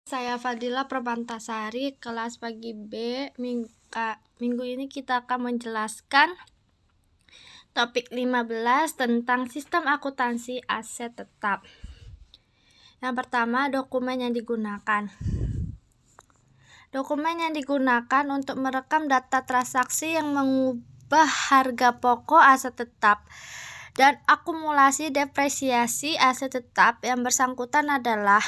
Saya Fadila Perbantasari, kelas pagi B. Minggu ini kita akan menjelaskan topik 15 tentang sistem akuntansi aset tetap. Yang pertama, dokumen yang digunakan. Dokumen yang digunakan untuk merekam data transaksi yang mengubah harga pokok aset tetap dan akumulasi depresiasi aset tetap yang bersangkutan adalah: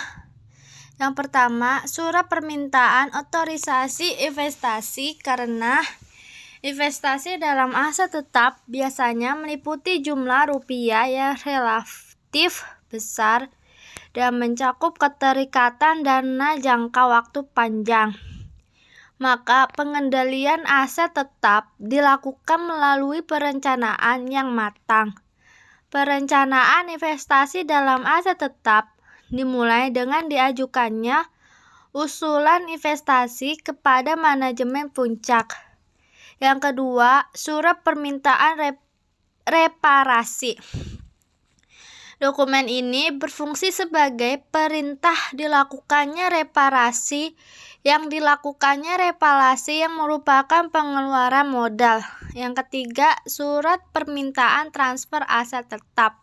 yang pertama, surat permintaan otorisasi investasi, karena investasi dalam aset tetap biasanya meliputi jumlah rupiah yang relatif besar dan mencakup keterikatan dana jangka waktu panjang. Maka pengendalian aset tetap dilakukan melalui perencanaan yang matang. Perencanaan investasi dalam aset tetap dimulai dengan diajukannya usulan investasi kepada manajemen puncak. Yang kedua, surat permintaan reparasi. Dokumen ini berfungsi sebagai perintah dilakukannya reparasi. Yang dilakukannya reparasi yang merupakan pengeluaran modal. Yang ketiga, surat permintaan transfer aset tetap.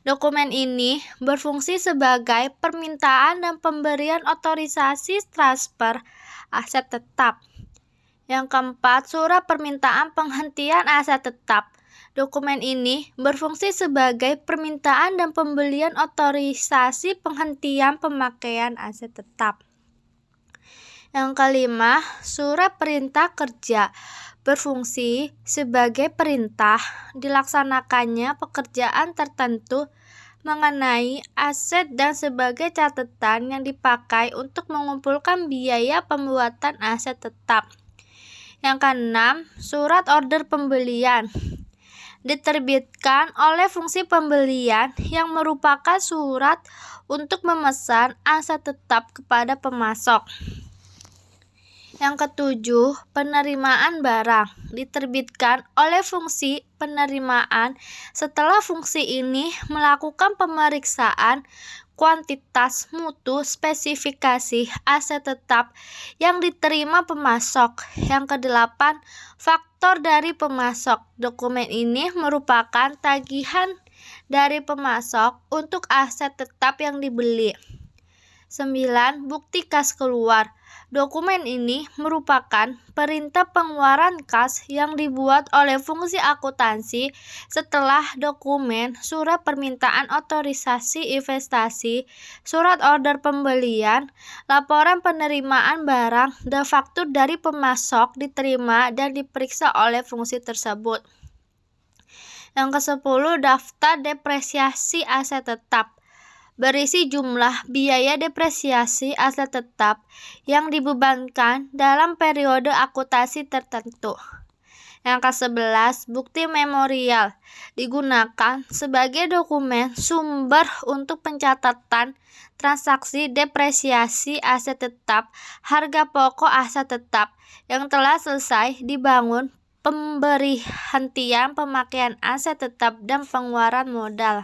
Dokumen ini berfungsi sebagai permintaan dan pemberian otorisasi transfer aset tetap. Yang keempat, surat permintaan penghentian aset tetap. Dokumen ini berfungsi sebagai permintaan dan pembelian otorisasi penghentian pemakaian aset tetap. Yang kelima, surat perintah kerja berfungsi sebagai perintah dilaksanakannya pekerjaan tertentu mengenai aset dan sebagai catatan yang dipakai untuk mengumpulkan biaya pembuatan aset tetap. Yang keenam, surat order pembelian diterbitkan oleh fungsi pembelian yang merupakan surat untuk memesan aset tetap kepada pemasok. Yang ketujuh, penerimaan barang diterbitkan oleh fungsi penerimaan setelah fungsi ini melakukan pemeriksaan kuantitas mutu spesifikasi aset tetap yang diterima pemasok. Yang kedelapan, faktor dari pemasok. Dokumen ini merupakan tagihan dari pemasok untuk aset tetap yang dibeli. 9. Bukti kas keluar. Dokumen ini merupakan perintah pengeluaran kas yang dibuat oleh fungsi akuntansi setelah dokumen surat permintaan otorisasi investasi, surat order pembelian, laporan penerimaan barang, dan faktur dari pemasok diterima dan diperiksa oleh fungsi tersebut. Yang ke-10, daftar depresiasi aset tetap. Berisi jumlah biaya depresiasi aset tetap yang dibebankan dalam periode akuntansi tertentu. Yang ke-11, bukti memorial digunakan sebagai dokumen sumber untuk pencatatan transaksi depresiasi aset tetap, harga pokok aset tetap yang telah selesai dibangun, pemberhentian pemakaian aset tetap, dan pengeluaran modal.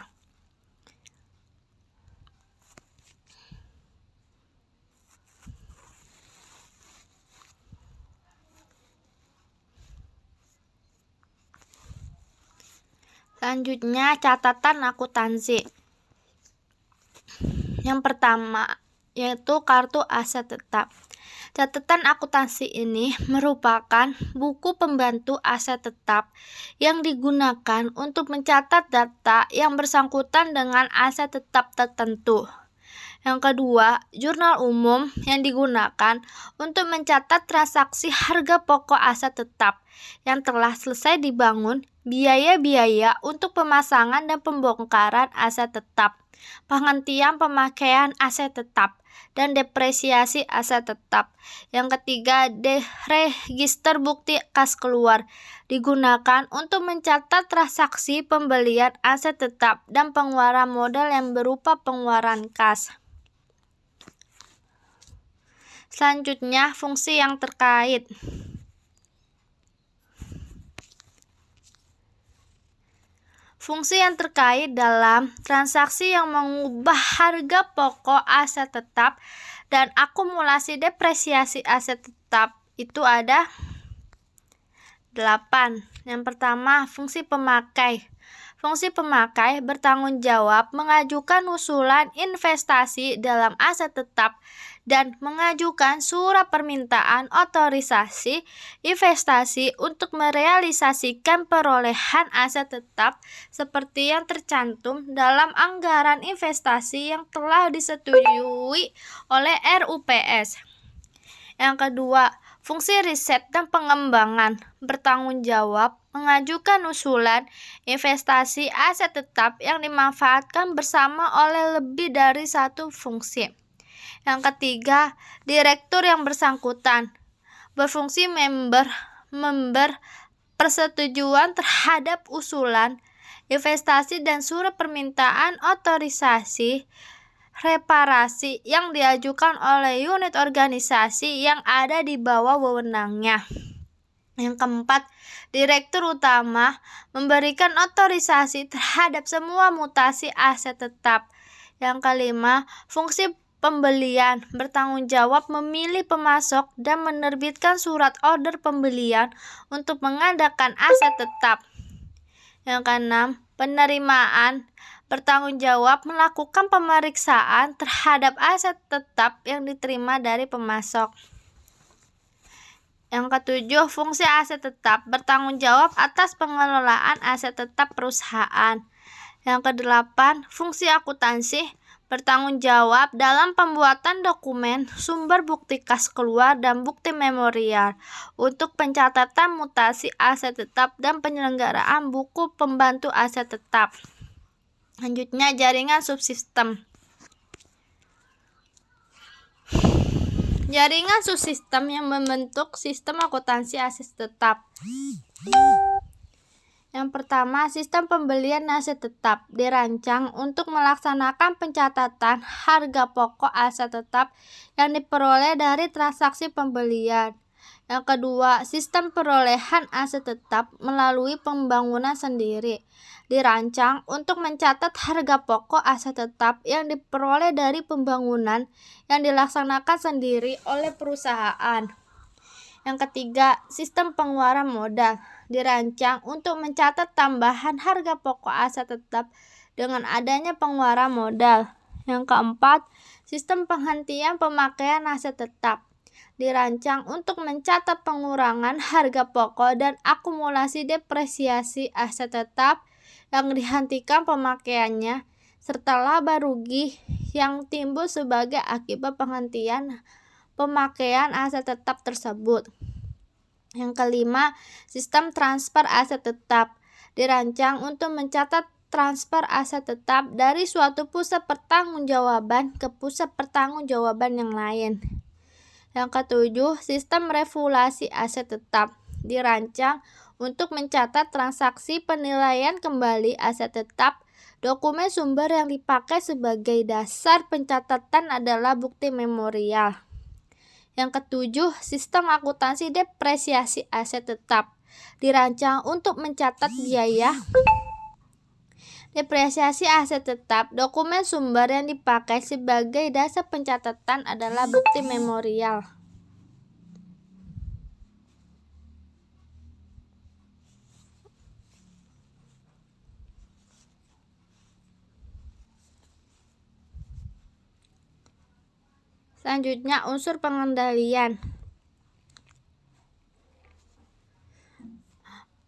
Selanjutnya, catatan akuntansi. Yang pertama yaitu kartu aset tetap. Catatan akuntansi ini merupakan buku pembantu aset tetap yang digunakan untuk mencatat data yang bersangkutan dengan aset tetap tertentu. Yang kedua, jurnal umum yang digunakan untuk mencatat transaksi harga pokok aset tetap yang telah selesai dibangun, biaya-biaya untuk pemasangan dan pembongkaran aset tetap, penghentian pemakaian aset tetap, dan depresiasi aset tetap. Yang ketiga, register bukti kas keluar digunakan untuk mencatat transaksi pembelian aset tetap dan pengeluaran modal yang berupa pengeluaran kas. Selanjutnya, fungsi yang terkait. Fungsi yang terkait dalam transaksi yang mengubah harga pokok aset tetap dan akumulasi depresiasi aset tetap itu ada 8. Yang pertama, fungsi pemakai. Fungsi pemakai bertanggung jawab mengajukan usulan investasi dalam aset tetap dan mengajukan surat permintaan otorisasi investasi untuk merealisasikan perolehan aset tetap seperti yang tercantum dalam anggaran investasi yang telah disetujui oleh RUPS. Yang kedua, fungsi riset dan pengembangan bertanggung jawab mengajukan usulan investasi aset tetap yang dimanfaatkan bersama oleh lebih dari satu fungsi. Yang ketiga, direktur yang bersangkutan berfungsi member persetujuan terhadap usulan investasi dan surat permintaan otorisasi reparasi yang diajukan oleh unit organisasi yang ada di bawah wewenangnya. Yang keempat, direktur utama memberikan otorisasi terhadap semua mutasi aset tetap. Yang kelima, fungsi pembelian bertanggung jawab memilih pemasok dan menerbitkan surat order pembelian untuk mengadakan aset tetap. Yang keenam, penerimaan bertanggung jawab melakukan pemeriksaan terhadap aset tetap yang diterima dari pemasok. Yang ketujuh, fungsi aset tetap bertanggung jawab atas pengelolaan aset tetap perusahaan. Yang kedelapan, fungsi akuntansi bertanggung jawab dalam pembuatan dokumen, sumber bukti kas keluar dan bukti memorial untuk pencatatan mutasi aset tetap dan penyelenggaraan buku pembantu aset tetap. Selanjutnya, jaringan subsistem. Jaringan subsistem yang membentuk sistem akuntansi aset tetap. Yang pertama, sistem pembelian aset tetap dirancang untuk melaksanakan pencatatan harga pokok aset tetap yang diperoleh dari transaksi pembelian. Yang kedua, sistem perolehan aset tetap melalui pembangunan sendiri dirancang untuk mencatat harga pokok aset tetap yang diperoleh dari pembangunan yang dilaksanakan sendiri oleh perusahaan. Yang ketiga, sistem pengeluaran modal dirancang untuk mencatat tambahan harga pokok aset tetap dengan adanya pengeluaran modal. Yang keempat, sistem penghentian pemakaian aset tetap dirancang untuk mencatat pengurangan harga pokok dan akumulasi depresiasi aset tetap yang dihentikan pemakaiannya serta laba rugi yang timbul sebagai akibat penghentian pemakaian aset tetap tersebut. Yang kelima, sistem transfer aset tetap dirancang untuk mencatat transfer aset tetap dari suatu pusat pertanggungjawaban ke pusat pertanggungjawaban yang lain. Yang ketujuh, sistem regulasi aset tetap dirancang untuk mencatat transaksi penilaian kembali aset tetap. Dokumen sumber yang dipakai sebagai dasar pencatatan adalah bukti memorial. Yang ketujuh, sistem akuntansi depresiasi aset tetap dirancang untuk mencatat biaya depresiasi aset tetap. Dokumen sumber yang dipakai sebagai dasar pencatatan adalah bukti memorial. Selanjutnya, unsur pengendalian.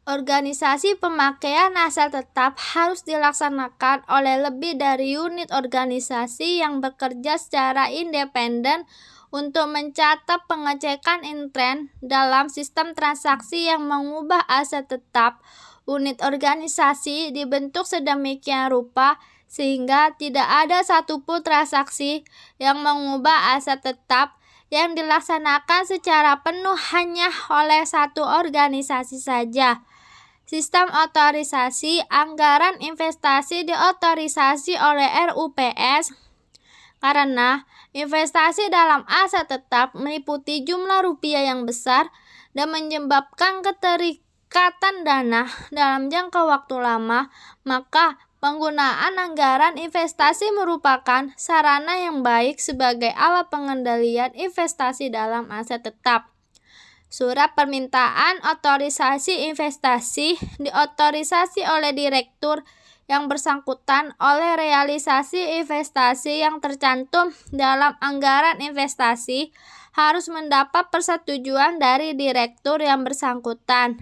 Organisasi pemakaian aset tetap harus dilaksanakan oleh lebih dari unit organisasi yang bekerja secara independen untuk mencatat pengecekan intern dalam sistem transaksi yang mengubah aset tetap. Unit organisasi dibentuk sedemikian rupa sehingga tidak ada satupun transaksi yang mengubah aset tetap yang dilaksanakan secara penuh hanya oleh satu organisasi saja. Sistem otorisasi anggaran investasi diotorisasi oleh RUPS karena investasi dalam aset tetap meliputi jumlah rupiah yang besar dan menyebabkan keterikatan dana dalam jangka waktu lama, maka Penggunaan anggaran investasi merupakan sarana yang baik sebagai alat pengendalian investasi dalam aset tetap. Surat permintaan otorisasi investasi diotorisasi oleh direktur yang bersangkutan oleh realisasi investasi yang tercantum dalam anggaran investasi harus mendapat persetujuan dari direktur yang bersangkutan.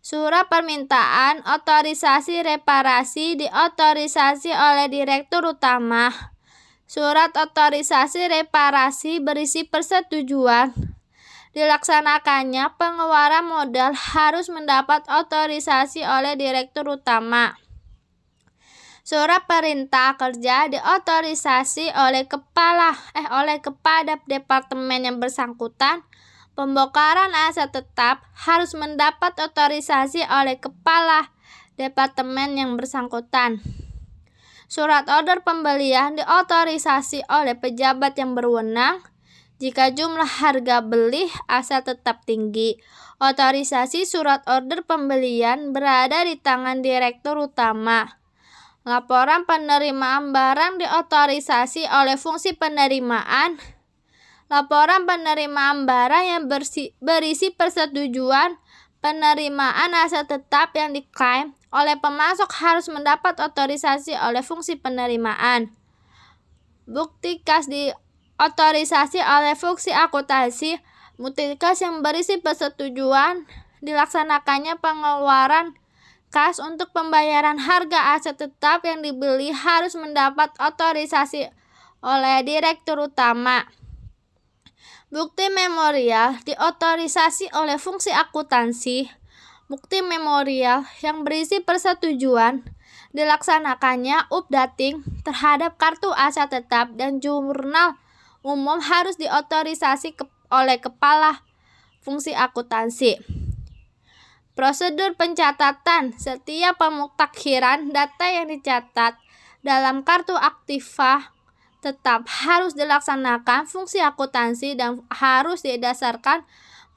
Surat permintaan otorisasi reparasi diotorisasi oleh direktur utama. Surat otorisasi reparasi berisi persetujuan. Dilaksanakannya pengeluaran modal harus mendapat otorisasi oleh direktur utama. Surat perintah kerja diotorisasi oleh kepada departemen yang bersangkutan. Pembongkaran aset tetap harus mendapat otorisasi oleh kepala departemen yang bersangkutan. Surat order pembelian diotorisasi oleh pejabat yang berwenang jika jumlah harga beli aset tetap tinggi. Otorisasi surat order pembelian berada di tangan direktur utama. Laporan penerimaan barang diotorisasi oleh fungsi penerimaan. Laporan penerimaan barang yang berisi persetujuan penerimaan aset tetap yang diklaim oleh pemasok harus mendapat otorisasi oleh fungsi penerimaan. Bukti kas diotorisasi oleh fungsi akuntansi. Bukti kas yang berisi persetujuan dilaksanakannya pengeluaran kas untuk pembayaran harga aset tetap yang dibeli harus mendapat otorisasi oleh direktur utama. Bukti memorial diotorisasi oleh fungsi akuntansi. Bukti memorial yang berisi persetujuan dilaksanakannya updating terhadap kartu aset tetap dan jurnal umum harus diotorisasi oleh kepala fungsi akuntansi. Prosedur pencatatan setiap pemutakhiran data yang dicatat dalam kartu aktiva tetap harus dilaksanakan fungsi akuntansi dan harus didasarkan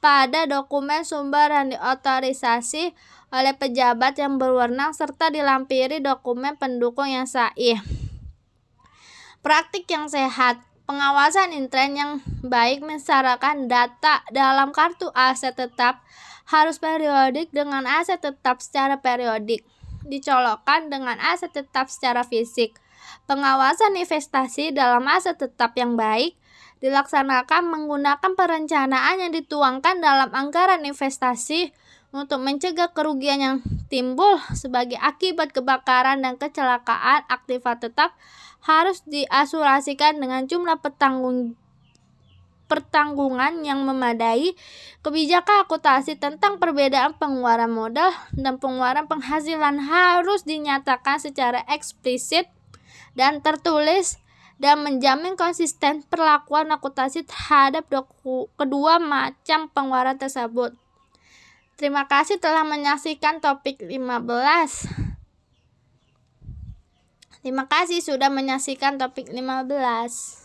pada dokumen sumber yang diotorisasi oleh pejabat yang berwenang serta dilampiri dokumen pendukung yang sahih. Praktik yang sehat. Pengawasan intern yang baik mensyaratkan data dalam kartu aset tetap harus periodik dengan aset tetap secara periodik, dicolokkan dengan aset tetap secara fisik. Pengawasan investasi dalam aset tetap yang baik dilaksanakan menggunakan perencanaan yang dituangkan dalam anggaran investasi untuk mencegah kerugian yang timbul sebagai akibat kebakaran dan kecelakaan. Aktiva tetap harus diasuransikan dengan jumlah pertanggungan yang memadai. Kebijakan akuntansi tentang perbedaan pengeluaran modal dan pengeluaran penghasilan harus dinyatakan secara eksplisit dan tertulis dan menjamin konsisten perlakuan akuntansi terhadap kedua macam pengeluaran tersebut. Terima kasih telah menyaksikan topik 15. Terima kasih sudah menyaksikan topik 15.